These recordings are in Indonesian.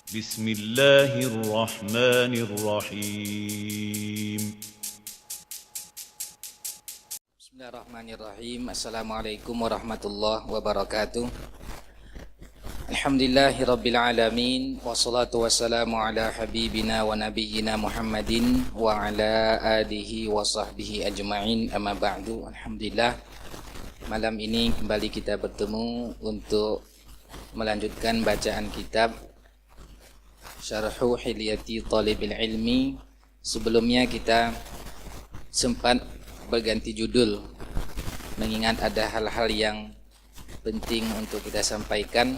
بسم الله الرحمن الرحيم Bismillahirrahmanirrahim. Assalamualaikum warahmatullahi wabarakatuh. Alhamdulillahirabbil alamin wassalatu wassalamu ala habibina wa nabiyyina Muhammadin wa ala alihi wa sahbihi ajma'in. Amma ba'du. Alhamdulillah, malam ini kembali kita bertemu untuk melanjutkan bacaan kitab Syarhu Hilyati Thalibil Ilmi. Sebelumnya kita sempat berganti judul mengingat ada hal-hal yang penting untuk kita sampaikan,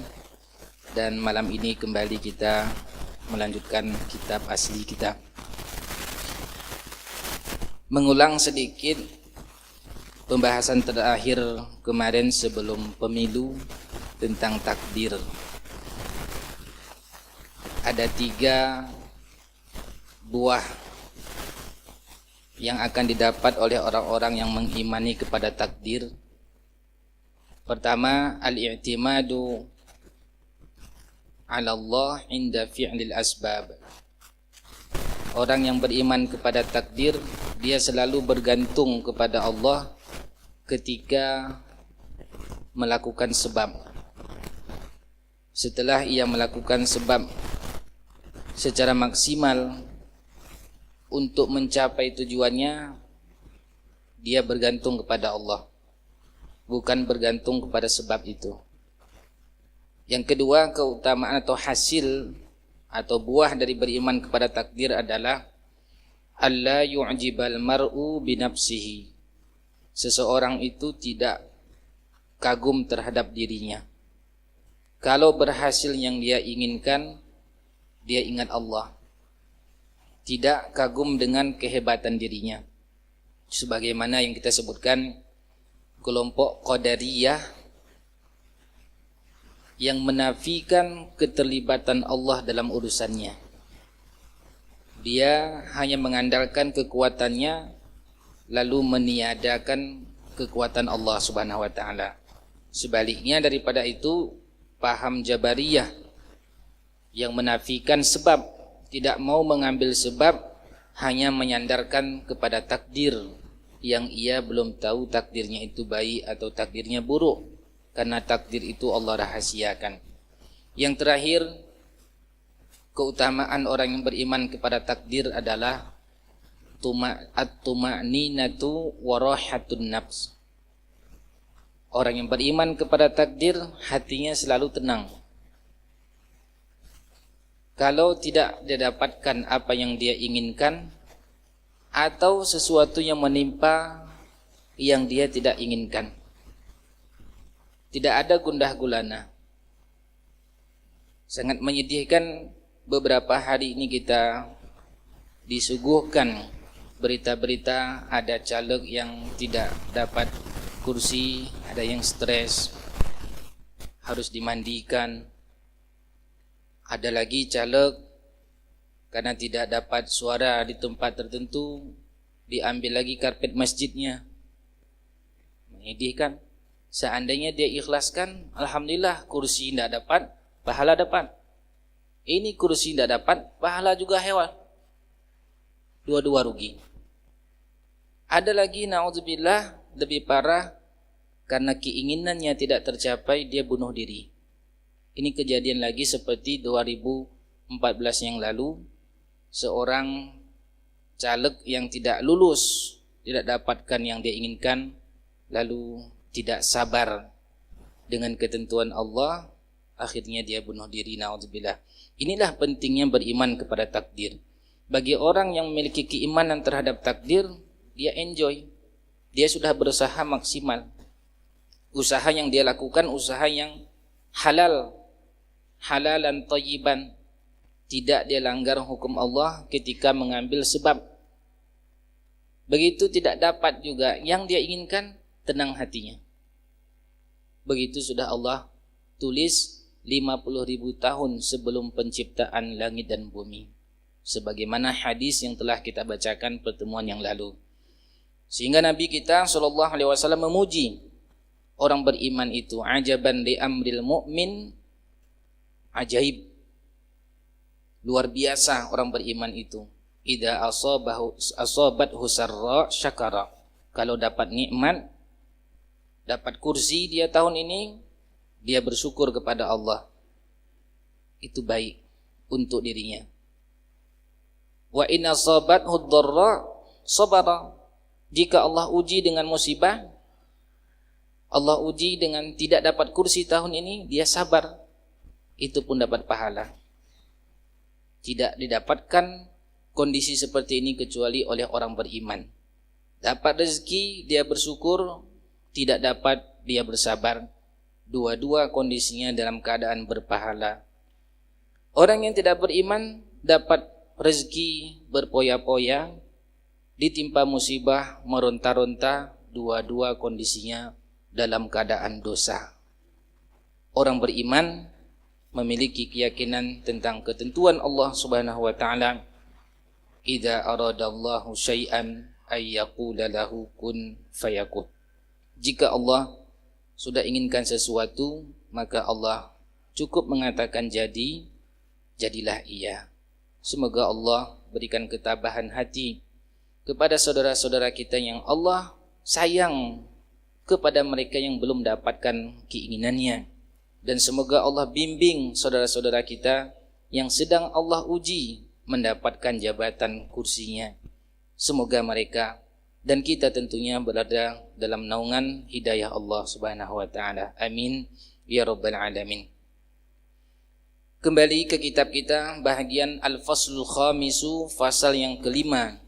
dan malam ini kembali kita melanjutkan kitab asli kita. Mengulang sedikit pembahasan terakhir kemarin sebelum pemilu tentang takdir. Ada 3 buah yang akan didapat oleh orang-orang yang mengimani kepada takdir. Pertama, al-i'timadu 'ala Allah 'inda fi'lil asbab. Orang yang beriman kepada takdir, dia selalu bergantung kepada Allah ketika melakukan sebab. Setelah ia melakukan sebab secara maksimal untuk mencapai tujuannya, dia bergantung kepada Allah, bukan bergantung kepada sebab itu. Yang kedua, keutamaan atau hasil atau buah dari beriman kepada takdir adalah alla yu'jibal mar'u binafsihi. Seseorang itu tidak kagum terhadap dirinya. Kalau berhasil yang dia inginkan, dia ingat Allah, tidak kagum dengan kehebatan dirinya. Sebagaimana yang kita sebutkan, kelompok Qadariyah yang menafikan keterlibatan Allah dalam urusannya. Dia hanya mengandalkan kekuatannya lalu meniadakan kekuatan Allah Subhanahu wa taala. Sebaliknya daripada itu, paham Jabariyah yang menafikan sebab, tidak mau mengambil sebab, hanya menyandarkan kepada takdir yang ia belum tahu takdirnya itu baik atau takdirnya buruk, karena takdir itu Allah rahasiakan. Yang terakhir, keutamaan orang yang beriman kepada takdir adalah at-tuma'ninatu wa rahatun nafs. Orang yang beriman kepada takdir, hatinya selalu tenang. Kalau tidak didapatkan apa yang dia inginkan, atau sesuatu yang menimpa yang dia tidak inginkan, tidak ada gundah gulana. Sangat menyedihkan, beberapa hari ini kita disuguhkan berita-berita ada caleg yang tidak dapat kursi, ada yang stres, harus dimandikan. Ada lagi caleg karena tidak dapat suara di tempat tertentu, diambil lagi karpet masjidnya. Menyedihkan. Seandainya dia ikhlaskan, alhamdulillah, kursi tidak dapat, pahala dapat. Ini kursi tidak dapat, pahala juga hewan. Dua-dua rugi. Ada lagi, na'udzubillah, lebih parah, karena keinginannya tidak tercapai, dia bunuh diri. Ini kejadian lagi seperti 2014 yang lalu, seorang caleg yang tidak lulus, tidak dapatkan yang dia inginkan, lalu tidak sabar dengan ketentuan Allah, akhirnya dia bunuh diri, na'udzubillah. Inilah pentingnya beriman kepada takdir. Bagi orang yang memiliki keimanan terhadap takdir, dia enjoy, dia sudah berusaha maksimal. Usaha yang dia lakukan, usaha yang halal, halalan thayyiban, tidak dia langgar hukum Allah ketika mengambil sebab. Begitu tidak dapat juga yang dia inginkan, tenang hatinya. Begitu sudah Allah tulis 50.000 tahun sebelum penciptaan langit dan bumi, sebagaimana hadis yang telah kita bacakan pertemuan yang lalu. Sehingga Nabi kita SAW memuji orang beriman itu, ajaban li amril mu'min, ajaib. Luar biasa orang beriman itu. Idza asabathu sarra syakara. Kalau dapat nikmat, dapat kursi dia tahun ini, dia bersyukur kepada Allah. Itu baik untuk dirinya. Wa in asabathu dharra sabara. Jika Allah uji dengan musibah, Allah uji dengan tidak dapat kursi tahun ini, dia sabar. Itu pun dapat pahala. Tidak didapatkan kondisi seperti ini kecuali oleh orang beriman. Dapat rezeki, dia bersyukur. Tidak dapat, dia bersabar. Dua-dua kondisinya dalam keadaan berpahala. Orang yang tidak beriman dapat rezeki berpoya-poya, ditimpa musibah, meronta-ronta, dua-dua kondisinya dalam keadaan dosa. Orang beriman memiliki keyakinan tentang ketentuan Allah Subhanahu wa taala. Idza aradallahu syai'an ay yaqula lahu kun fayakun. Jika Allah sudah inginkan sesuatu, maka Allah cukup mengatakan jadi, jadilah ia. Semoga Allah berikan ketabahan hati kepada saudara-saudara kita yang Allah sayang kepada mereka yang belum dapatkan keinginannya. Dan semoga Allah bimbing saudara-saudara kita yang sedang Allah uji mendapatkan jabatan kursinya. Semoga mereka dan kita tentunya berada dalam naungan hidayah Allah Subhanahu wa taala. Amin ya rabbal alamin. Kembali ke kitab kita, bahagian Al-Faslul Khamisu, fasal yang kelima.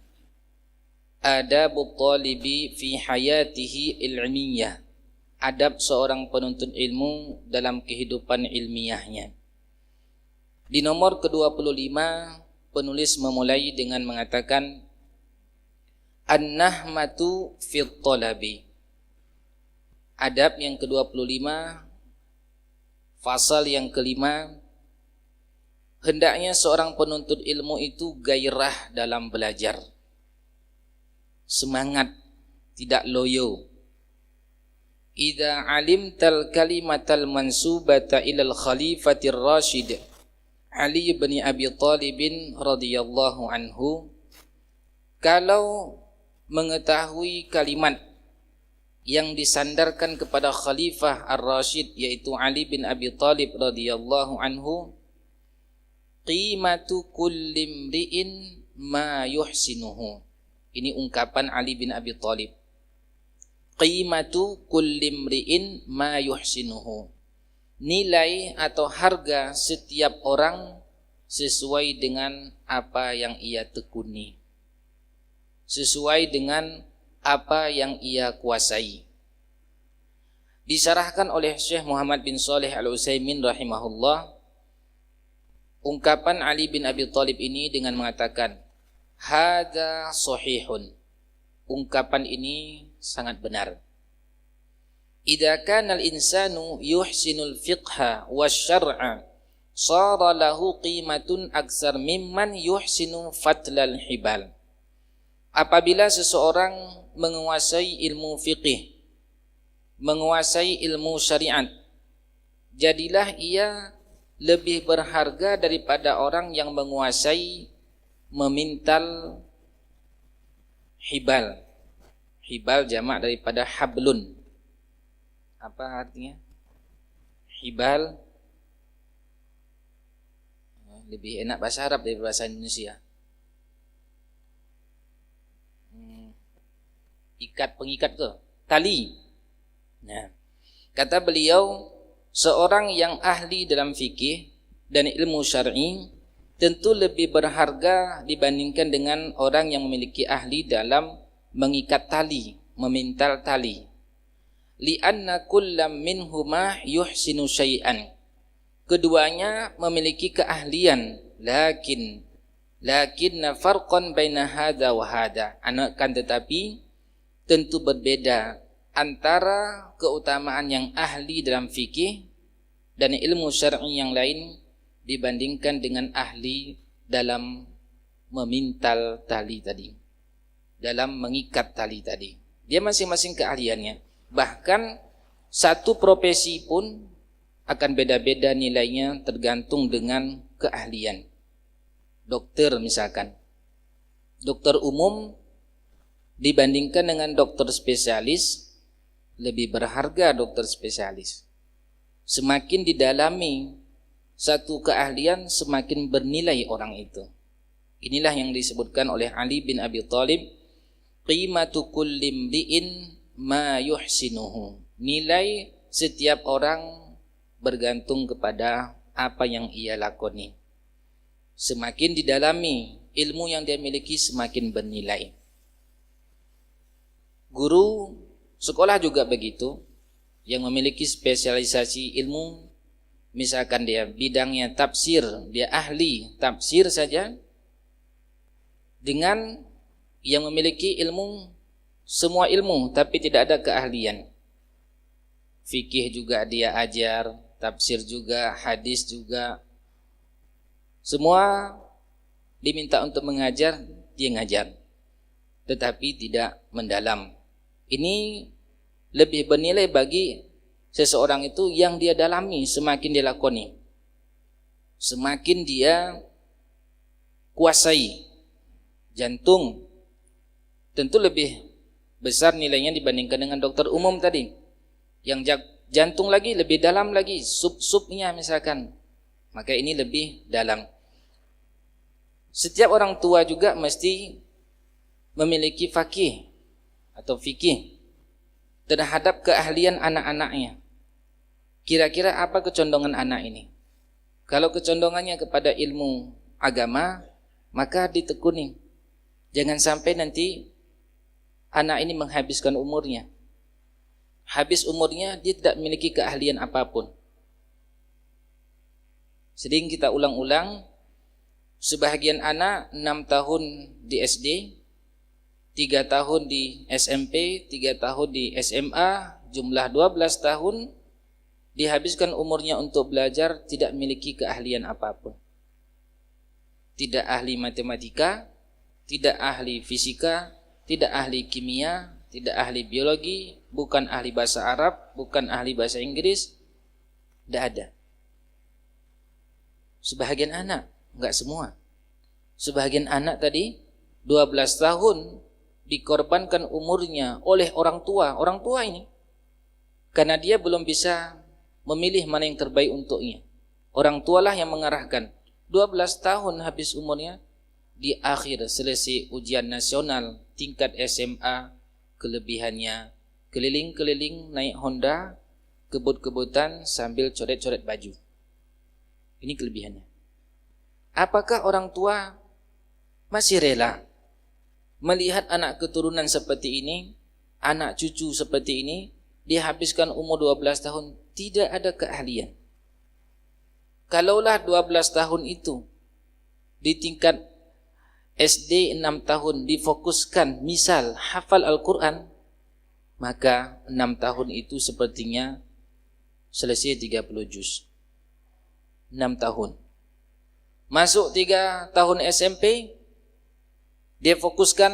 Adabut talibi fi hayatihi ilmiyah. Adab seorang penuntut ilmu dalam kehidupan ilmiahnya. Di nomor ke-25, penulis memulai dengan mengatakan An-nahmatu fit talabi. Adab yang ke-25, fasal yang kelima. Hendaknya seorang penuntut ilmu itu gairah dalam belajar. Semangat, tidak loyo. Idza alimtal kalimatal mansubata ilal khalifatir rasyid Ali bin Abi Thalib radhiyallahu anhu, kalau mengetahui kalimat yang disandarkan kepada khalifah ar-rasyid yaitu Ali bin Abi Thalib radhiyallahu anhu, qimatu kulli imri'in ma yuhsinuhu. Ini ungkapan Ali bin Abi Thalib. Qimatu kulli imri'in ma yuhsinuhu. Nilai atau harga setiap orang sesuai dengan apa yang ia tekuni, sesuai dengan apa yang ia kuasai. Disarahkan oleh Syekh Muhammad bin Shalih Al-Utsaimin rahimahullah, ungkapan Ali bin Abi Thalib ini dengan mengatakan hadza sahihun. Ungkapan ini sangat benar. Idza kana al-insanu yuhsinul fiqha wasyar'a sara lahu qimatun aksar mimman yuhsinu fatlal hibal. Apabila seseorang menguasai ilmu fiqih, menguasai ilmu syariat, jadilah ia lebih berharga daripada orang yang menguasai memintal hibal. Hibal jamak daripada hablun. Apa artinya? Hibal. Lebih enak bahasa Arab daripada bahasa Indonesia. Ikat, pengikat ke? Tali. Nah, kata beliau, seorang yang ahli dalam fikih dan ilmu syar'i tentu lebih berharga dibandingkan dengan orang yang memiliki ahli dalam mengikat tali, memintal tali. Li'anna kullam minhuma yuhsinu syai'an. Keduanya memiliki keahlian, lakinna farqan baina hadza wa hadza. Akan tetapi tentu berbeda antara keutamaan yang ahli dalam fikih dan ilmu syar'i yang lain dibandingkan dengan ahli dalam memintal tali tadi, dalam mengikat tali tadi. Dia masing-masing keahliannya. Bahkan satu profesi pun akan beda-beda nilainya tergantung dengan keahlian. dokter misalkan. Dokter umum dibandingkan dengan dokter spesialis, lebih berharga dokter spesialis. Semakin didalami satu keahlian, semakin bernilai orang itu. Inilah yang disebutkan oleh Ali bin Abi Thalib, qimatu kulli imri'in ma yuhsinuhu. Nilai setiap orang bergantung kepada apa yang ia lakoni. Semakin didalami ilmu yang dia miliki, semakin bernilai. Guru sekolah juga begitu, yang memiliki spesialisasi ilmu, misalkan dia bidangnya tafsir, dia ahli tafsir saja, dengan yang memiliki ilmu, semua ilmu tapi tidak ada keahlian. Fikih juga dia ajar, tafsir juga, hadis juga, semua diminta untuk mengajar, dia ngajar, tetapi tidak mendalam. Ini lebih bernilai bagi seseorang itu yang dia dalami, semakin dia lakoni, semakin dia kuasai. Jantung tentu lebih besar nilainya dibandingkan dengan dokter umum tadi. Yang jantung lagi lebih dalam lagi, sub-subnya misalkan, maka ini lebih dalam. Setiap orang tua juga mesti memiliki faqih atau fikih terhadap keahlian anak-anaknya. Kira-kira apa kecondongan anak ini? Kalau kecondongannya kepada ilmu agama, maka ditekuni. Jangan sampai nanti anak ini menghabiskan umurnya. Habis umurnya dia tidak memiliki keahlian apapun. Sering kita ulang-ulang, sebahagian anak 6 tahun di SD, 3 tahun di SMP, 3 tahun di SMA, jumlah 12 tahun, dihabiskan umurnya untuk belajar, tidak memiliki keahlian apapun. Tidak ahli matematika, tidak ahli fisika, tidak ahli kimia, tidak ahli biologi, bukan ahli bahasa Arab, bukan ahli bahasa Inggris, tidak ada. Sebahagian anak, enggak semua. Sebahagian anak tadi 12 tahun dikorbankan umurnya oleh orang tua ini, karena dia belum bisa memilih mana yang terbaik untuknya. Orang tualah yang mengarahkan. 12 tahun habis umurnya, di akhir selesai ujian nasional tingkat SMA, kelebihannya keliling-keliling naik Honda, kebut-kebutan sambil coret-coret baju. Ini kelebihannya. Apakah orang tua masih rela melihat anak keturunan seperti ini, anak cucu seperti ini, dia habiskan umur 12 tahun, tidak ada keahlian? Kalaulah 12 tahun itu di tingkat SD 6 tahun difokuskan, misal hafal Al-Quran, maka 6 tahun itu sepertinya selesai 30 juz. 6 tahun. Masuk 3 tahun SMP, dia fokuskan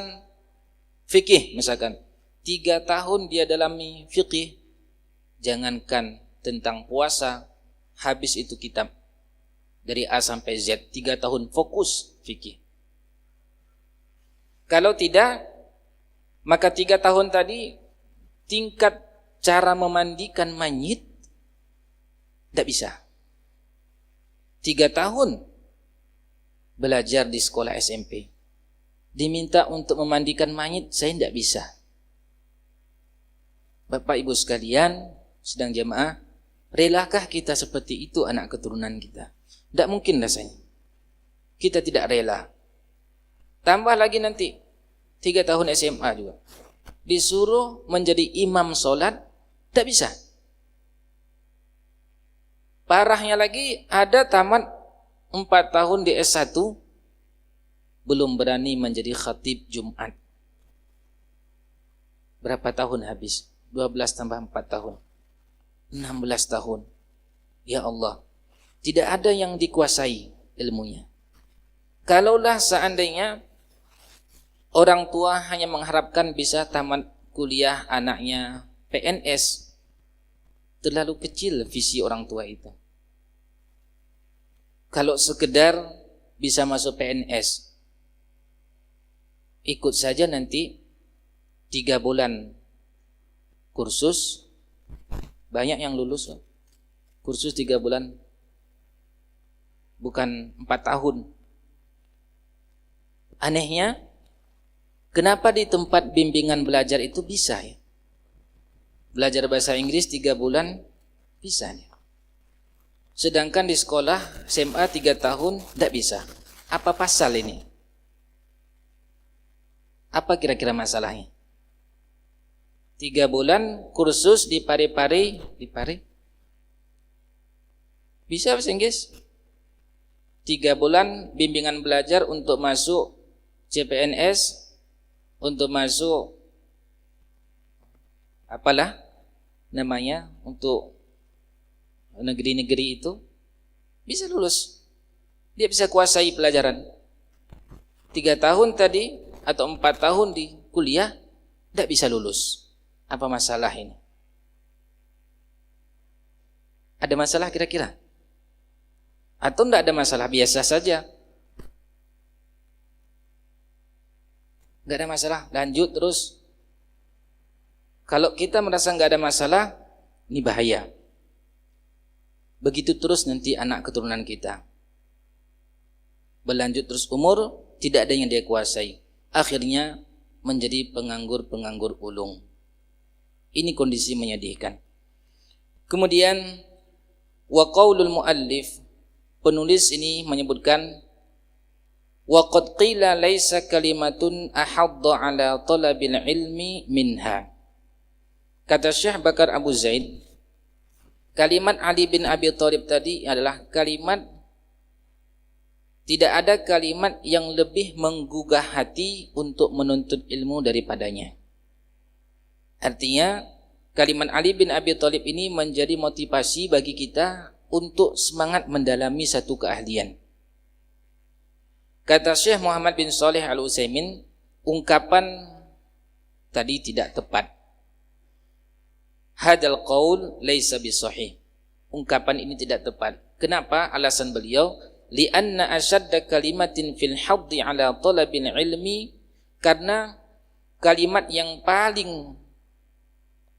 fikih misalkan. 3 tahun dia dalami fikih. Jangankan tentang puasa, habis itu kitab. Dari A sampai Z, 3 tahun fokus fikih. Kalau tidak, maka 3 tahun tadi tingkat cara memandikan mayit tidak bisa. 3 tahun belajar di sekolah SMP, diminta untuk memandikan mayit, saya tidak bisa. Bapak Ibu sekalian, sedang jemaah, relakah kita seperti itu anak keturunan kita? Tidak mungkin rasanya. Kita tidak rela. Tambah lagi nanti 3 tahun SMA juga, disuruh menjadi imam sholat, tidak bisa. Parahnya lagi, ada tamat 4 tahun di S1, belum berani menjadi khatib Jumat. Berapa tahun habis? 12 tambah 4 tahun, 16 tahun. Ya Allah, tidak ada yang dikuasai ilmunya. Kalaulah seandainya orang tua hanya mengharapkan bisa tamat kuliah anaknya PNS, terlalu kecil visi orang tua itu. Kalau sekedar bisa masuk PNS. Ikut saja nanti 3 bulan kursus, banyak yang lulus. Kursus 3 bulan, bukan 4 tahun. Anehnya, kenapa di tempat bimbingan belajar itu bisa ya? Belajar bahasa Inggris 3 bulan bisa ya? Sedangkan di sekolah SMA 3 tahun tidak bisa. Apa pasal ini? Apa kira-kira masalahnya? 3 bulan kursus di Parepare, bisa bahasa Inggris? 3 bulan bimbingan belajar untuk masuk CPNS, untuk masuk apalah namanya, untuk negeri-negeri itu, bisa lulus. Dia bisa kuasai pelajaran. 3 tahun tadi atau 4 tahun di kuliah tidak bisa lulus. Apa masalah ini? Ada masalah kira-kira? Atau tidak ada masalah, biasa saja? Tidak ada masalah, lanjut terus. Kalau kita merasa tidak ada masalah, ini bahaya. Begitu terus nanti anak keturunan kita. Berlanjut terus umur, tidak ada yang dia kuasai. Akhirnya menjadi penganggur-penganggur ulung. Ini kondisi menyedihkan. Kemudian wa qaulul muallif, penulis ini menyebutkan wa qad qila laisa kalimatun ahadda ala talabil ilmi minha. Kata Syekh Bakar Abu Zaid, kalimat Ali bin Abi Thalib tadi adalah kalimat, tidak ada kalimat yang lebih menggugah hati untuk menuntut ilmu daripadanya. Artinya kalimat Ali bin Abi Thalib ini menjadi motivasi bagi kita untuk semangat mendalami satu keahlian. Kata Syekh Muhammad bin Shalih Al-Utsaimin, ungkapan tadi tidak tepat. Hadal qaul laisa bisahih. Ungkapan ini tidak tepat. Kenapa? Alasan beliau, li'anna ashadda kalimatin fil haddi ala talabil ilmi, karena kalimat yang paling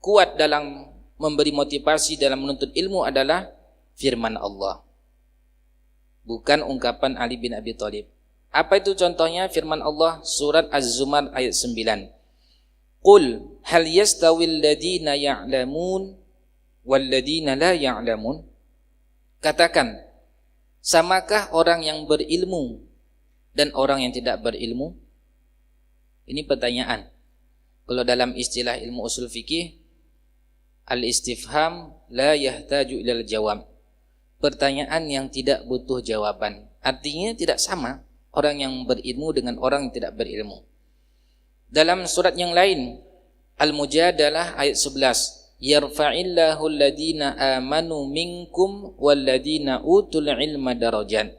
kuat dalam memberi motivasi dalam menuntut ilmu adalah firman Allah, bukan ungkapan Ali bin Abi Thalib. Apa itu contohnya? Firman Allah surat Az-Zumar ayat 9. Qul hal yastawil ladina ya'lamun wal ladina la ya'lamun. Katakan, samakah orang yang berilmu dan orang yang tidak berilmu? Ini pertanyaan. Kalau dalam istilah ilmu usul fikih, al-istifham la yahtaju ilal jawab. Pertanyaan yang tidak butuh jawaban. Artinya tidak sama orang yang berilmu dengan orang yang tidak berilmu. Dalam surat yang lain, Al-Mujadalah ayat 11, yarfa'illahu alladhina amanu minkum walladhina utul ilma darajat.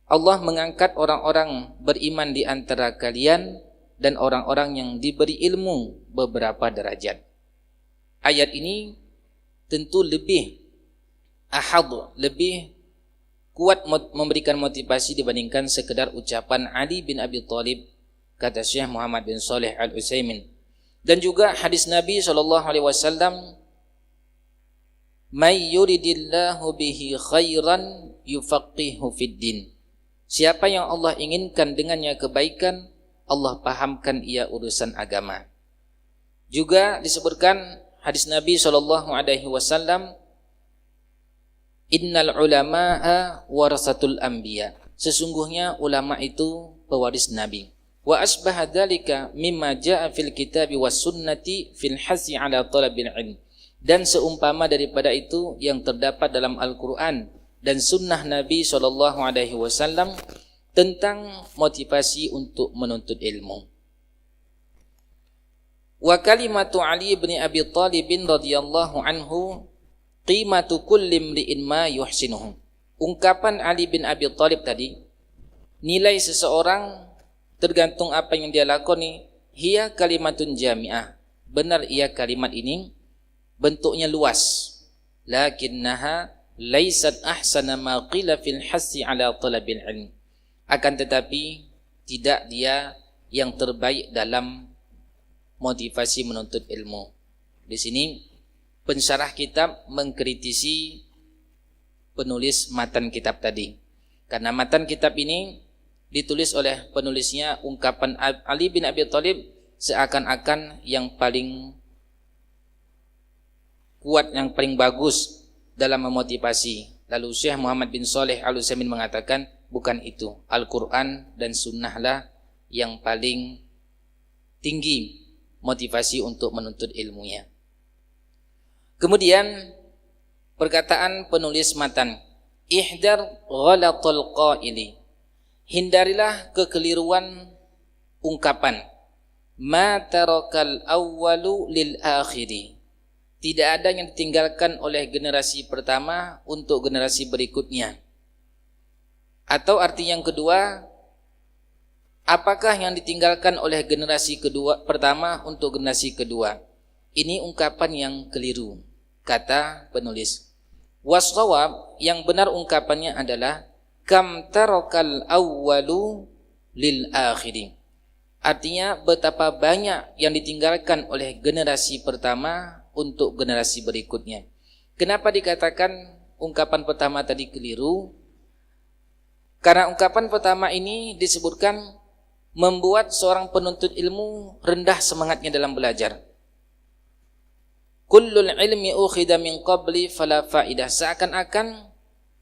Allah mengangkat orang-orang beriman di antara kalian dan orang-orang yang diberi ilmu beberapa derajat. Ayat ini tentu lebih ahad, lebih kuat memberikan motivasi dibandingkan sekedar ucapan Ali bin Abi Thalib, kata Syekh Muhammad bin Shalih Al-Utsaimin. Dan juga hadis Nabi SAW, may yuridillahu bihi khairan yufaqihu fid din. Siapa yang Allah inginkan dengannya kebaikan, Allah pahamkan ia urusan agama. Juga disebutkan hadis Nabi SAW, innal ulama'a warasatul anbiya. Sesungguhnya ulama itu pewaris Nabi. Wa asbaha dzalika mimma jaa fil kitabi was sunnati fil hasi ala talabil ilm. Dan seumpama daripada itu yang terdapat dalam Al-Qur'an dan sunnah Nabi SAW tentang motivasi untuk menuntut ilmu. Wa kalimatu Ali bin Abi Thalib radhiyallahu anhu qimatu kulli imri'in ma yuhsinuhu. Ungkapan Ali bin Abi Thalib tadi, nilai seseorang tergantung apa yang dia lakoni, hiya kalimatun jami'ah. Benar ia kalimat ini bentuknya luas, lakinnaha laysat ahsana ma qila fil hassi ala talabil ilm. akan tetapi tidak dia yang terbaik dalam motivasi menuntut ilmu. Di sini pensyarah kitab mengkritisi penulis matan kitab tadi. Karena matan kitab ini ditulis oleh penulisnya ungkapan Ali bin Abi Thalib seakan-akan yang paling kuat, yang paling bagus dalam memotivasi. Lalu Syekh Muhammad bin Shalih Al-Utsaimin mengatakan bukan itu. Al-Quran dan sunnahlah yang paling tinggi motivasi untuk menuntut ilmunya. Kemudian perkataan penulis matan, ihdar ghalatul qaili, hindarilah kekeliruan ungkapan, ma tarakal awwalu lil akhiri, tidak ada yang ditinggalkan oleh generasi pertama untuk generasi berikutnya. Atau arti yang kedua, apakah yang ditinggalkan oleh generasi pertama untuk generasi kedua? Ini ungkapan yang keliru, kata penulis. Wasshawab, yang benar ungkapannya adalah kam tarakal awwalu lil akhiri. Artinya betapa banyak yang ditinggalkan oleh generasi pertama untuk generasi berikutnya. Kenapa dikatakan ungkapan pertama tadi keliru? Karena ungkapan pertama ini disebutkan membuat seorang penuntut ilmu rendah semangatnya dalam belajar. Kullul ilmi ukhida min qabli fala faidah, seakan-akan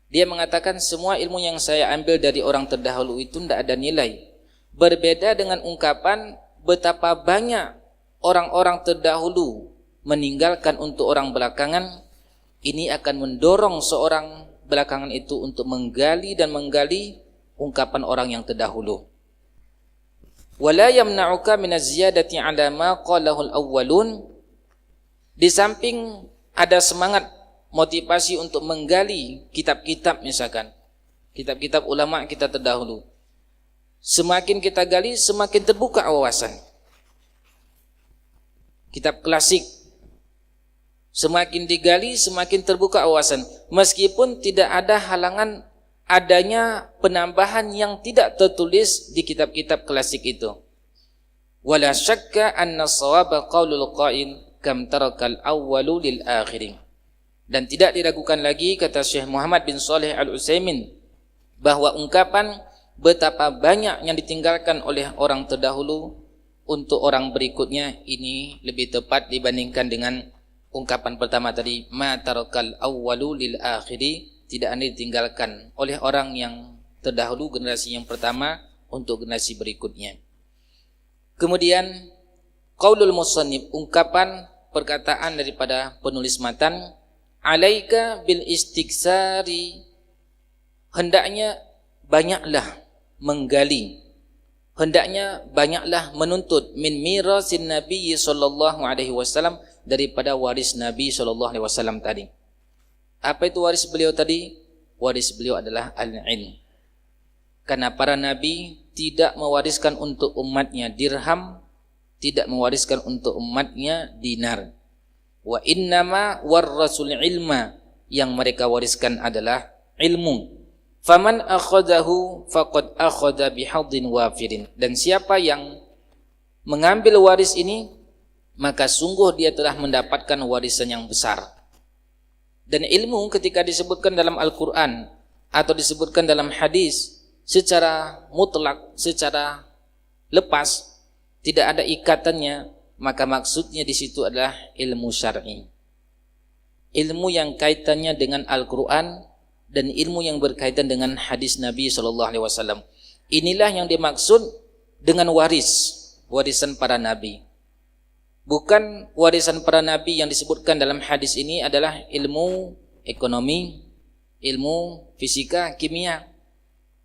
dia mengatakan semua ilmu yang saya ambil dari orang terdahulu itu tidak ada nilai. Berbeda dengan ungkapan betapa banyak orang-orang terdahulu meninggalkan untuk orang belakangan, ini akan mendorong seorang belakangan itu untuk menggali dan menggali ungkapan orang yang terdahulu. Wala yamna'uka minaz ziyadati 'ala ma qalahu al-awwalun. Di samping ada semangat motivasi untuk menggali kitab-kitab, misalkan kitab-kitab ulama kita terdahulu, semakin kita gali semakin terbuka wawasan. Kitab klasik semakin digali semakin terbuka wawasan, meskipun tidak ada halangan adanya penambahan yang tidak tertulis di kitab-kitab klasik itu. Wala syakka anna shawaba qaulul qail kam tarakal awwalu lil akhirin. Dan tidak diragukan lagi, kata Syekh Muhammad bin Shalih Al-Utsaimin, bahwa ungkapan betapa banyak yang ditinggalkan oleh orang terdahulu untuk orang berikutnya ini lebih tepat dibandingkan dengan ungkapan pertama tadi, ma tarakal awwalu lil akhiri, tidak ada ditinggalkan oleh orang yang terdahulu, generasi yang pertama untuk generasi berikutnya. Kemudian qaulul musannif, ungkapan perkataan daripada penulis matan, alaika bil istiksari, hendaknya banyaklah menggali, hendaknya banyaklah menuntut min mirasin Nabi sallallahu alaihi wasallam, daripada waris Nabi sallallahu alaihi wasallam tadi. Apa itu waris beliau tadi? Waris beliau adalah al-ilm. Karena para nabi tidak mewariskan untuk umatnya dirham, tidak mewariskan untuk umatnya dinar. Wa innama warrasul ilma, yang mereka wariskan adalah ilmu. Faman akhadahu faqad akhadha bihadin wafirin. Dan siapa yang mengambil waris ini, maka sungguh dia telah mendapatkan warisan yang besar. Dan ilmu ketika disebutkan dalam Al-Quran atau disebutkan dalam hadis secara mutlak, secara lepas, tidak ada ikatannya, maka maksudnya di situ adalah ilmu syar'i. Ilmu yang kaitannya dengan Al-Quran dan ilmu yang berkaitan dengan hadis Nabi SAW. Inilah yang dimaksud dengan warisan para nabi. Bukan warisan para nabi yang disebutkan dalam hadis ini adalah ilmu ekonomi, ilmu fisika, kimia,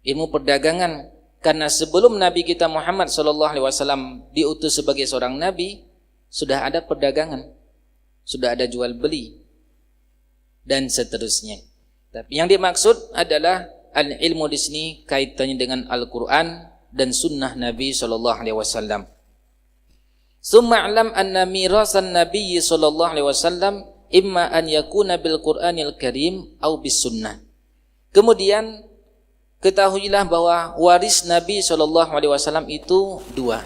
ilmu perdagangan. Karena sebelum Nabi kita Muhammad SAW diutus sebagai seorang nabi, sudah ada perdagangan, sudah ada jual beli, dan seterusnya. Tapi yang dimaksud adalah al-ilmu di sini kaitannya dengan Al-Quran dan sunnah Nabi SAW. Summa alam anna mirasan Nabi sallallahu alaihi wasallam imma an yakuna bil Qur'anil Karim au bis sunnah. Kemudian ketahuilah bahwa waris Nabi SAW itu dua.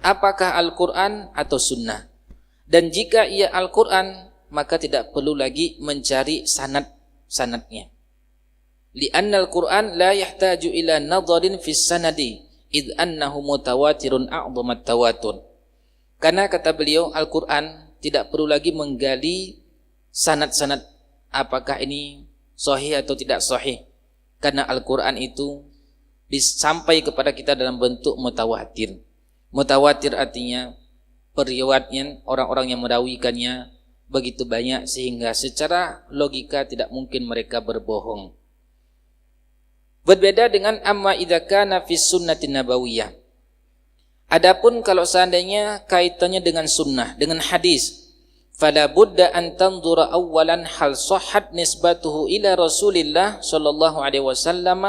Apakah Al-Quran atau Sunnah? Dan jika ia Al-Quran, maka tidak perlu lagi mencari sanadnya. Li'anna Al-Quran la yahtaju ila nadharin fis sanadi id annahu mutawatirun a'dhamat tawatur. Karena kata beliau, Al-Quran tidak perlu lagi menggali sanad-sanad apakah ini sahih atau tidak sahih. Karena Al-Quran itu sampai kepada kita dalam bentuk mutawatir. Mutawatir artinya periwayatnya orang-orang yang merawikannya begitu banyak sehingga secara logika tidak mungkin mereka berbohong. Berbeda dengan amma idza kana fi sunnatin nabawiyah. Adapun kalau seandainya kaitannya dengan sunnah, dengan hadis, fala budda an tanzura awwalan hal sahhat nisbatuhu ila Rasulillah sallallahu alaihi wasallam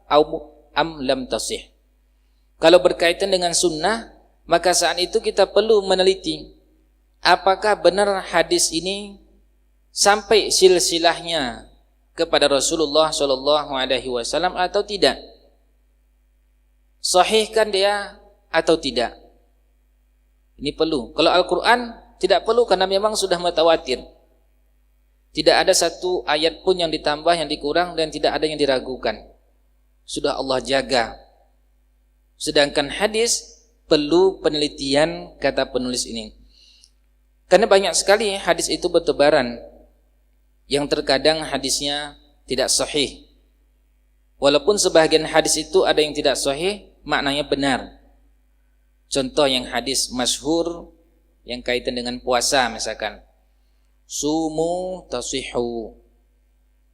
am lam tasih. Kalau berkaitan dengan sunnah, maka saat itu kita perlu meneliti apakah benar hadis ini sampai silsilahnya kepada Rasulullah sallallahu alaihi wasallam atau tidak. Sahihkan dia atau tidak. Ini perlu. Kalau Al-Quran tidak perlu karena memang sudah mutawatir. Tidak ada satu ayat pun yang ditambah, yang dikurang, dan tidak ada yang diragukan. Sudah Allah jaga. Sedangkan hadis perlu penelitian, kata penulis ini. Karena banyak sekali hadis itu bertebaran, yang terkadang hadisnya tidak sahih. Walaupun sebahagian hadis itu ada yang tidak sahih, maknanya benar. Contoh yang hadis masyhur yang kaitan dengan puasa misalkan, sumu tasihu,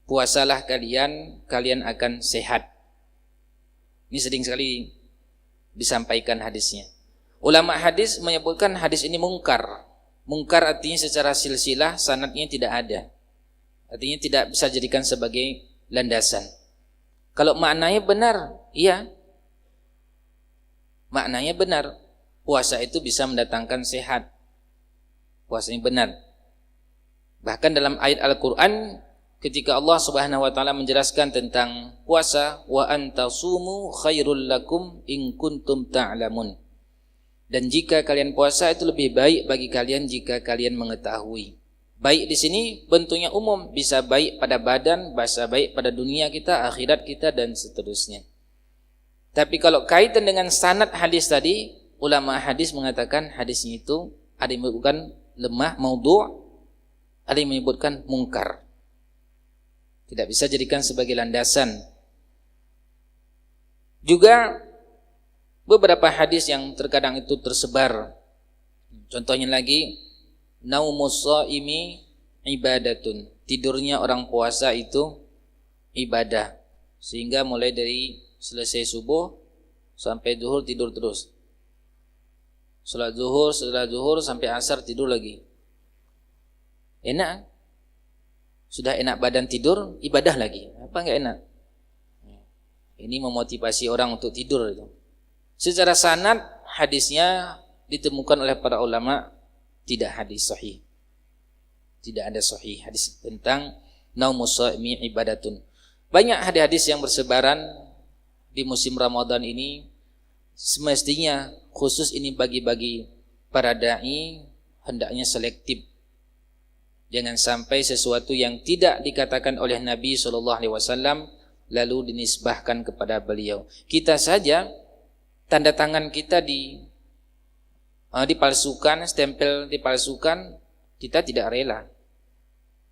puasalah kalian akan sehat. Ini sering sekali disampaikan hadisnya. Ulama hadis menyebutkan hadis ini mungkar. Mungkar artinya secara silsilah sanadnya tidak ada. Artinya tidak bisa jadikan sebagai landasan. Kalau maknanya benar, iya. Maknanya benar. Puasa itu bisa mendatangkan sehat. Puasanya benar. Bahkan dalam ayat Al-Quran, ketika Allah Subhanahu wa taala menjelaskan tentang puasa, wa antasumu khairul lakum in kuntum ta'lamun. Dan jika kalian puasa itu lebih baik bagi kalian jika kalian mengetahui. Baik di sini bentuknya umum, bisa baik pada badan, bisa baik pada dunia kita, akhirat kita, dan seterusnya. Tapi kalau kaitan dengan sanad hadis tadi, ulama hadis mengatakan hadisnya itu ada yang menyebutkan lemah, maudhu', ada yang menyebutkan mungkar. Tidak bisa jadikan sebagai landasan. Juga beberapa hadis yang terkadang itu tersebar. Contohnya lagi, naumus shaimi ibadatun. Tidurnya orang puasa itu ibadah. Sehingga mulai dari selesai subuh sampai zuhur tidur terus. Salat zuhur, setelah zuhur sampai asar tidur lagi. Enak. Sudah enak badan tidur, ibadah lagi. Apa enggak enak? Ini memotivasi orang untuk tidur itu. Secara sanad hadisnya ditemukan oleh para ulama tidak hadis sahih. Tidak ada sahih hadis tentang naumus shaimi ibadatun. Banyak hadis-hadis yang bersebaran di musim Ramadan ini, semestinya khusus ini bagi para dai hendaknya selektif. Jangan sampai sesuatu yang tidak dikatakan oleh Nabi SAW lalu dinisbahkan kepada beliau. Kita saja tanda tangan kita dipalsukan, stempel dipalsukan, kita tidak rela.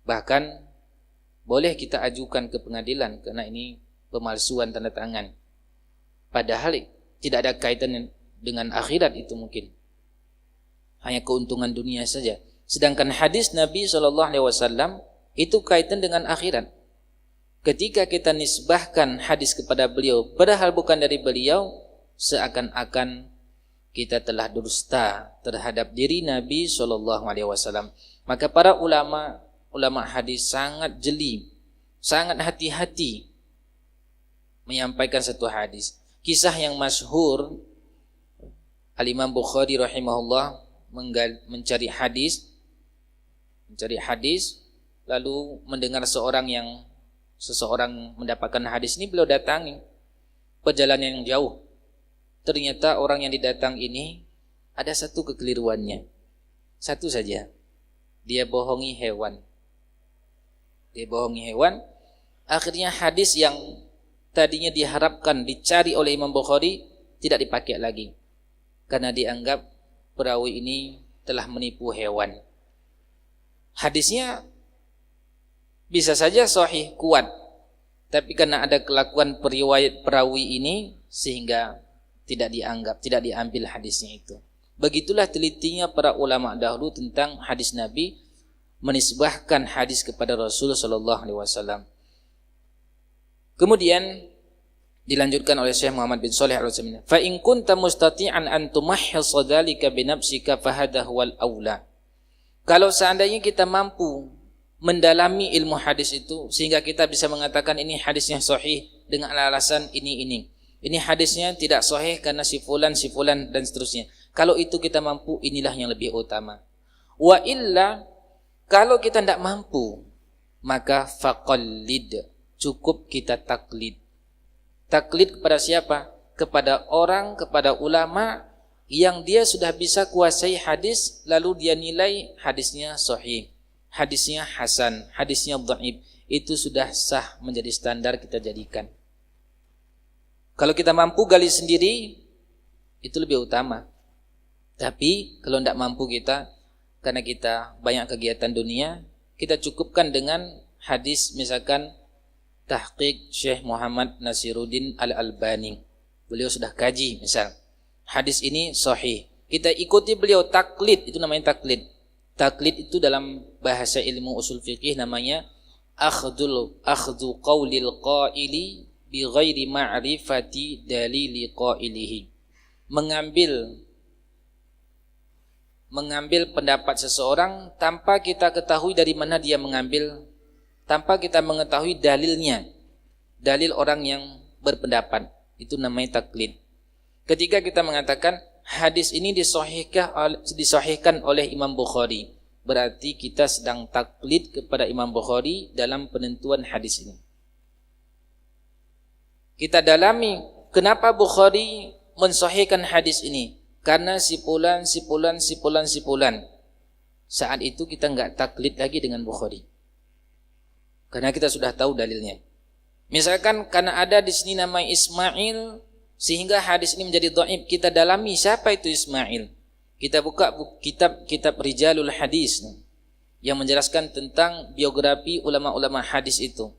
Bahkan boleh kita ajukan ke pengadilan karena ini pemalsuan tanda tangan. Padahal tidak ada kaitan dengan akhirat itu mungkin. Hanya keuntungan dunia saja. Sedangkan hadis Nabi SAW itu kaitan dengan akhirat. Ketika kita nisbahkan hadis kepada beliau, padahal bukan dari beliau, seakan-akan kita telah dusta terhadap diri Nabi SAW. Maka para ulama hadis sangat jeli, sangat hati-hati menyampaikan satu hadis. Kisah yang masyhur, Al-Imam Bukhari rahimahullah mencari hadis, lalu mendengar seseorang mendapatkan hadis ini, beliau datangi. perjalanan yang jauh. Ternyata orang yang didatang ini ada satu kekeliruannya. Satu saja. Dia bohongi hewan. Akhirnya hadis yang tadinya diharapkan dicari oleh Imam Bukhari tidak dipakai lagi. Karena dianggap perawi ini telah menipu hewan. Hadisnya bisa saja sahih, kuat. Tapi karena ada kelakuan periwayat perawi ini sehingga tidak diambil hadisnya itu. Begitulah telitinya para ulama dahulu tentang hadis Nabi, menisbahkan hadis kepada Rasul sallallahu alaihi wasallam. Kemudian dilanjutkan oleh Syekh Muhammad bin Shalih Al-Utsaimin, "Fa in kunta mustati'an an tumahhisa dzalika bi nafsika fa hadha huwal aula." Kalau seandainya kita mampu mendalami ilmu hadis itu sehingga kita bisa mengatakan ini hadisnya sahih dengan alasan ini. Ini hadisnya tidak sahih karena si fulan dan seterusnya. Kalau itu kita mampu, inilah yang lebih utama. Wa illa, kalau kita tidak mampu, maka faqallid, cukup kita taklid. Taklid kepada siapa? Kepada ulama yang dia sudah bisa kuasai hadis, lalu dia nilai hadisnya sahih, hadisnya hasan, hadisnya dhaif. Itu sudah sah menjadi standar kita jadikan. Kalau kita mampu gali sendiri, itu lebih utama. Tapi kalau tidak mampu kita, karena kita banyak kegiatan dunia, kita cukupkan dengan hadis misalkan tahqiq Syekh Muhammad Nasiruddin Al-Albani. Beliau sudah kaji misal, hadis ini sahih. Kita ikuti beliau, taklid, itu namanya taklid. Taklid itu dalam bahasa ilmu usul fiqih namanya akhdhu qaulil qaili bi ghairi ma'rifati dalili qailihi. Mengambil pendapat seseorang tanpa kita ketahui dari mana dia mengambil, tanpa kita mengetahui dalilnya, dalil orang yang berpendapat, itu namanya taklid. Ketika kita mengatakan hadis ini disahihkan oleh Imam Bukhari, berarti kita sedang taklid kepada Imam Bukhari dalam penentuan hadis ini. Kita dalami kenapa Bukhari mensahihkan hadis ini, karena si fulan. Saat itu kita enggak taklid lagi dengan Bukhari, karena kita sudah tahu dalilnya. Misalkan karena ada di sini nama Ismail sehingga hadis ini menjadi dhaif, kita dalami siapa itu Ismail. Kita buka kitab Rijalul Hadis yang menjelaskan tentang biografi ulama-ulama hadis itu.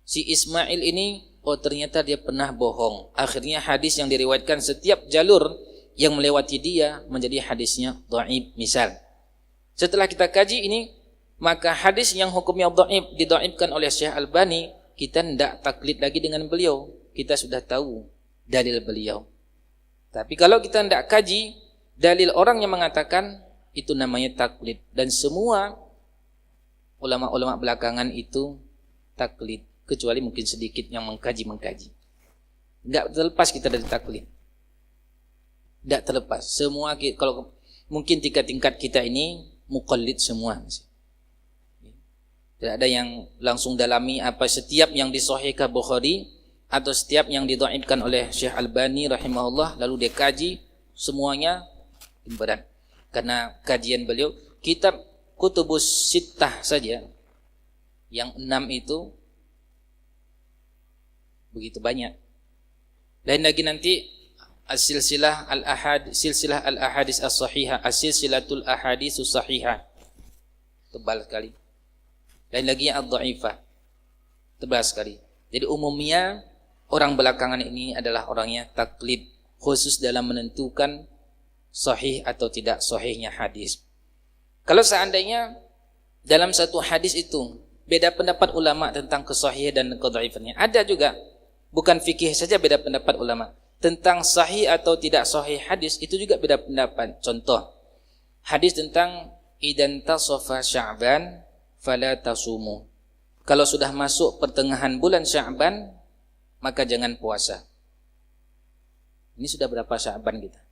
Si Ismail ini, ternyata dia pernah bohong. Akhirnya hadis yang diriwayatkan setiap jalur yang melewati dia menjadi hadisnya dhaif misal. Setelah kita kaji ini, maka hadis yang hukumnya dhaif didhaifkan oleh Syekh Albani, kita tidak taklid lagi dengan beliau. Kita sudah tahu dalil beliau. Tapi kalau kita tidak kaji dalil orang yang mengatakan, itu namanya taklid. Dan semua ulama-ulama belakangan itu taklid, kecuali mungkin sedikit yang mengkaji. Enggak terlepas kita dari taklid. Enggak terlepas. Semua, kalau mungkin tingkat kita ini muqallid semua. Tidak ada yang langsung dalami apa setiap yang disahihkan Bukhari atau setiap yang didhaifkan oleh Syekh Albani rahimahullah lalu dia kaji semuanya berat. Karena kajian beliau kitab Kutubus Sittah saja yang 6 itu begitu banyak. Lain lagi nanti silsilah al-ahadis as-sahihah, as-silsilatul ahadisus sahihah, tebal sekali. Lain lagi ad-dhaifah, tebal sekali. Jadi umumnya orang belakangan ini adalah orangnya taklid, khusus dalam menentukan sahih atau tidak sahihnya hadis. Kalau seandainya dalam satu hadis itu beda pendapat ulama tentang kesahihan dan kedhaifannya, ada juga. Bukan fikih saja beda pendapat ulama tentang sahih atau tidak sahih hadis, itu juga beda pendapat. Contoh hadis tentang idan tasafa Sya'ban fala tasumu. Kalau sudah masuk pertengahan bulan Sya'ban maka jangan puasa. Ini sudah berapa Sya'ban kita?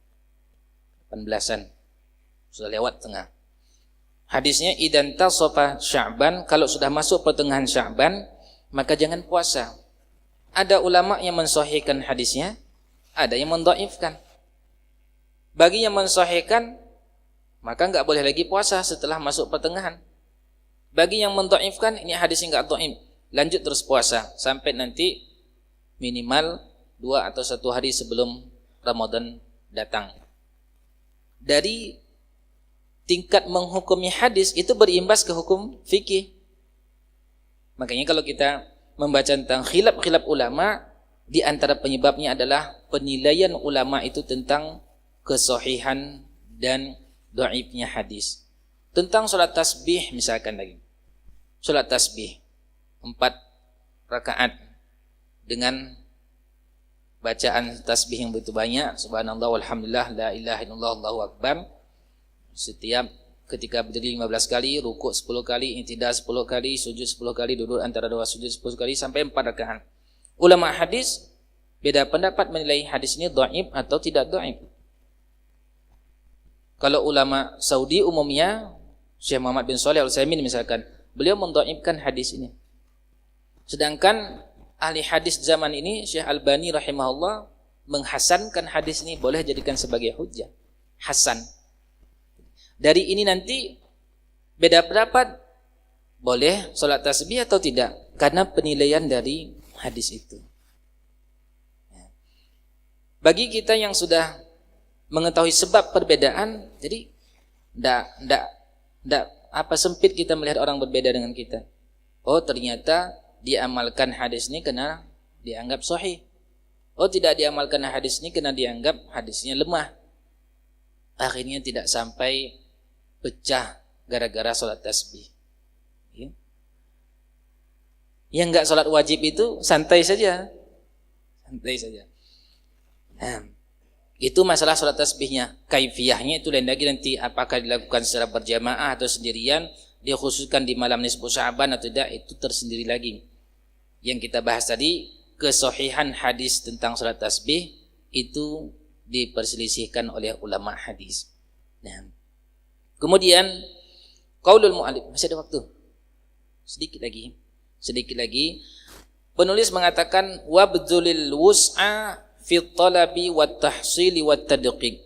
18-an. Sudah lewat tengah. Hadisnya idan tasafa Sya'ban, kalau sudah masuk pertengahan Sya'ban maka jangan puasa. ada ulama yang mensahihkan hadisnya, ada yang mendhaifkan. Bagi yang mensahihkan, maka enggak boleh lagi puasa setelah masuk pertengahan. Bagi yang mendhaifkan, ini hadisnya enggak dhaif, lanjut terus puasa sampai nanti minimal 2 atau 1 hari sebelum Ramadan datang. Dari tingkat menghukumi hadis itu berimbas ke hukum fikih. Makanya kalau kita membaca tentang khilaf-khilaf ulama, di antara penyebabnya adalah penilaian ulama itu tentang kesahihan dan dhaifnya hadis. Tentang salat tasbih misalkan lagi. Salat tasbih 4 rakaat dengan bacaan tasbih yang begitu banyak, subhanallah walhamdulillah la ilaha illallah allahu akbar. Setiap ketika berdiri 15 kali, rukuk 10 kali, i'tidal 10 kali, sujud 10 kali, duduk antara 2 sujud 10 kali sampai 4 rakaat. Ulama hadis beda pendapat menilai hadis ini dhaif atau tidak dhaif. Kalau ulama Saudi umumnya Syekh Muhammad bin Shalih Al-Utsaimin misalkan, beliau mendhaifkan hadis ini. Sedangkan ahli hadis zaman ini Syekh Albani rahimahullah menghasankan hadis ini, boleh jadikan sebagai hujjah. Hasan. Dari ini nanti beda pendapat, boleh salat tasbih atau tidak, karena penilaian dari hadis itu. Bagi kita yang sudah mengetahui sebab perbedaan, jadi ndak apa sempit kita melihat orang berbeda dengan kita. Oh, ternyata diamalkan hadis ini karena dianggap sahih. Oh, tidak diamalkan hadis ini karena dianggap hadisnya lemah. Akhirnya tidak sampai pecah gara-gara salat tasbih. Ya. Yang enggak salat wajib itu santai saja. Santai saja. Nah, itu masalah salat tasbihnya. Kaifiyahnya itu lain lagi nanti, apakah dilakukan secara berjamaah atau sendirian, dikhususkan di malam nisfu Sya'ban atau tidak, itu tersendiri lagi. Yang kita bahas tadi, kesahihan hadis tentang salat tasbih itu diperselisihkan oleh ulama hadis. Nah, kemudian qaulul mu'allif, masih ada waktu. Sedikit lagi. Penulis mengatakan wabdzulil wus'a fi talabi wat tahsili wat tadqiq.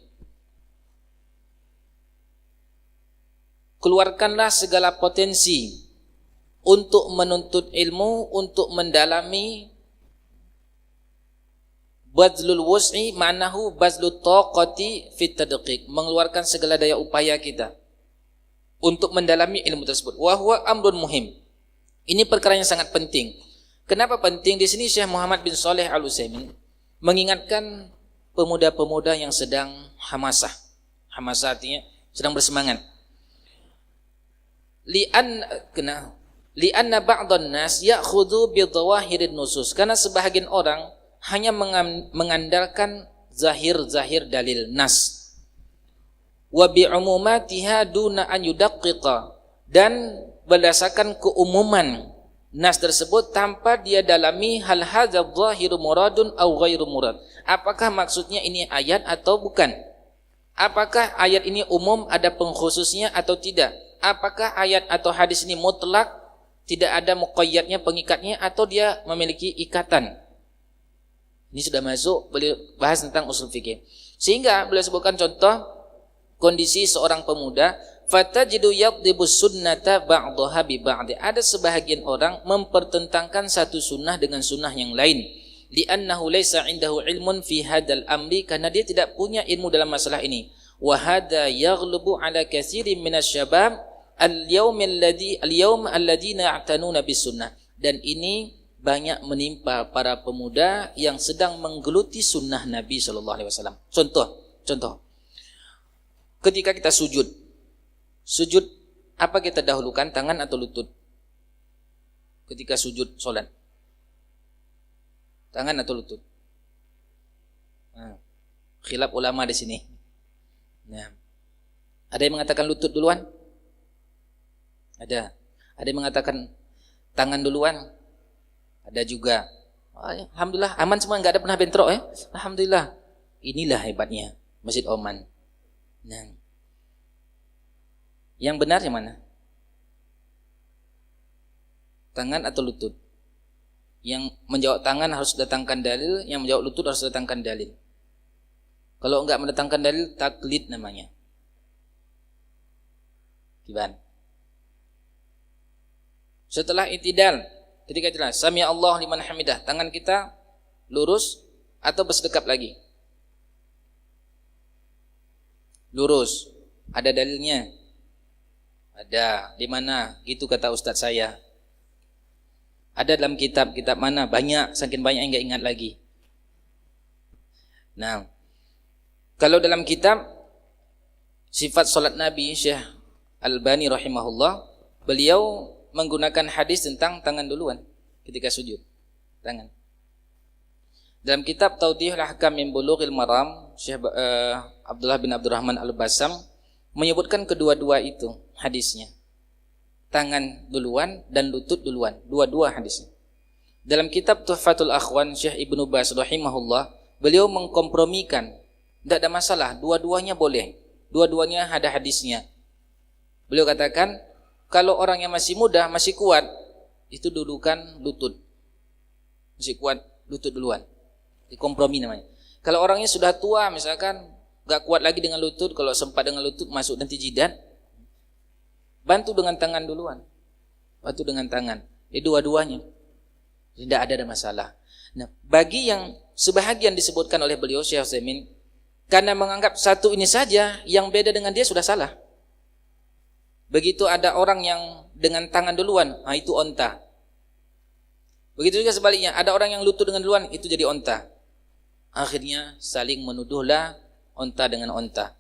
Keluarkanlah segala potensi untuk menuntut ilmu, untuk mendalami. Bazlul wus'i ma'nahu bazlut taqati fit tadqiq, mengeluarkan segala daya upaya kita untuk mendalami ilmu tersebut. Wa huwa amrun muhim. Ini perkara yang sangat penting. Kenapa penting? Di sini Syekh Muhammad bin Shalih Al-Utsaimin mengingatkan pemuda-pemuda yang sedang hamasah. Hamasah artinya sedang bersemangat. Li'anna ba'dhan nas ya'khudhu bi dhawahirin nusus. Karena sebahagian orang hanya mengandalkan zahir-zahir dalil nas, wa bi'umumatiha duna an yudaqqiqa, dan berdasarkan keumuman nas tersebut tanpa dia dalami hal hadza zahiru muradun aw ghairu murad. Apakah maksudnya ini ayat atau bukan? Apakah ayat ini umum, ada pengkhususnya atau tidak? Apakah ayat atau hadis ini mutlak, tidak ada muqayyadnya, pengikatnya, atau dia memiliki ikatan? Ini sudah masuk, beliau bahas tentang usul fikih. Sehingga beliau sebutkan contoh kondisi seorang pemuda, fatajidu yaqdibus sunnata ba'daha bi ba'd. Ada sebahagian orang mempertentangkan satu sunnah dengan sunnah yang lain. Li'annahu laysa 'indahu ilmun fi hadzal amri, karena dia tidak punya ilmu dalam masalah ini. Wa hadza yaghlubu 'ala katsirin minasyabab al-yawm alladhina ya'tanuna bis sunnah. Dan ini banyak menimpa para pemuda yang sedang menggeluti sunnah Nabi SAW. Contoh, ketika kita sujud apa kita dahulukan, tangan atau lutut? Ketika sujud sholat, tangan atau lutut? Khilaf ulama di sini. Nah, ada yang mengatakan lutut duluan? Ada yang mengatakan tangan duluan? Ada juga. Alhamdulillah aman semua, enggak ada pernah bentrok ya. Alhamdulillah. Inilah hebatnya Masjid Oman. Nah, yang benar yang mana? Tangan atau lutut? Yang menjawab tangan harus datangkan dalil, yang menjawab lutut harus datangkan dalil. Kalau enggak mendatangkan dalil, taklid namanya. Gimana? Setelah i'tidal, ketika jelas sami Allah liman hamidah, tangan kita lurus atau bersedekap lagi? Lurus. Ada dalilnya? Ada. Di mana? Gitu kata ustaz saya. Ada dalam kitab mana? Banyak, saking banyak yang enggak ingat lagi. Nah, kalau dalam kitab sifat salat Nabi Syekh Albani rahimahullah, beliau menggunakan hadis tentang tangan duluan ketika sujud. Tangan. Dalam kitab Tawdihul Ahkam min Bulughil Maram, Syekh Abdullah bin Abdurrahman Al-Basam menyebutkan kedua-dua itu hadisnya. Tangan duluan dan lutut duluan, dua-dua hadisnya. Dalam kitab Tuhfatul Akhwan, Syekh Ibnu Baz rahimahullah, beliau mengkompromikan, tidak ada masalah, dua-duanya boleh, dua-duanya ada hadisnya. Beliau katakan, kalau orang yang masih muda, masih kuat, itu dudukan lutut. Masih kuat, lutut duluan. Dikompromi namanya. Kalau orangnya sudah tua, misalkan gak kuat lagi dengan lutut, kalau sempat dengan lutut masuk nanti jidat, bantu dengan tangan duluan. Bantu dengan tangan. Dua-duanya. Tidak ada masalah. Nah, bagi yang sebahagian disebutkan oleh beliau Syekh Utsaimin, karena menganggap satu ini saja, yang beda dengan dia sudah salah. Begitu ada orang yang dengan tangan duluan, nah itu onta. Begitu juga sebaliknya, ada orang yang lutut dengan duluan, itu jadi onta. Akhirnya saling menuduhlah onta dengan onta.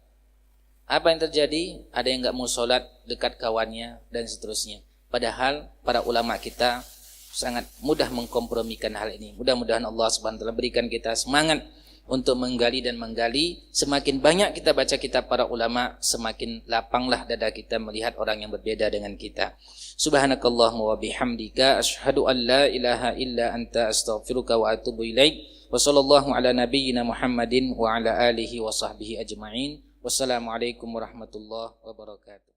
Apa yang terjadi? Ada yang enggak mau sholat dekat kawannya dan seterusnya. Padahal para ulama kita sangat mudah mengkompromikan hal ini. Mudah-mudahan Allah Subhanahu wa taala berikan kita semangat untuk menggali dan menggali. Semakin banyak kita baca kitab para ulama, semakin lapanglah dada kita melihat orang yang berbeda dengan kita. Subhanakallahumma wa bihamdika asyhadu an la ilaha illa anta astaghfiruka wa atubu ilaik. Wa sallallahu ala nabiyyina Muhammadin wa ala alihi wa sahbihi ajma'in. Wassalamualaikum warahmatullahi wabarakatuh.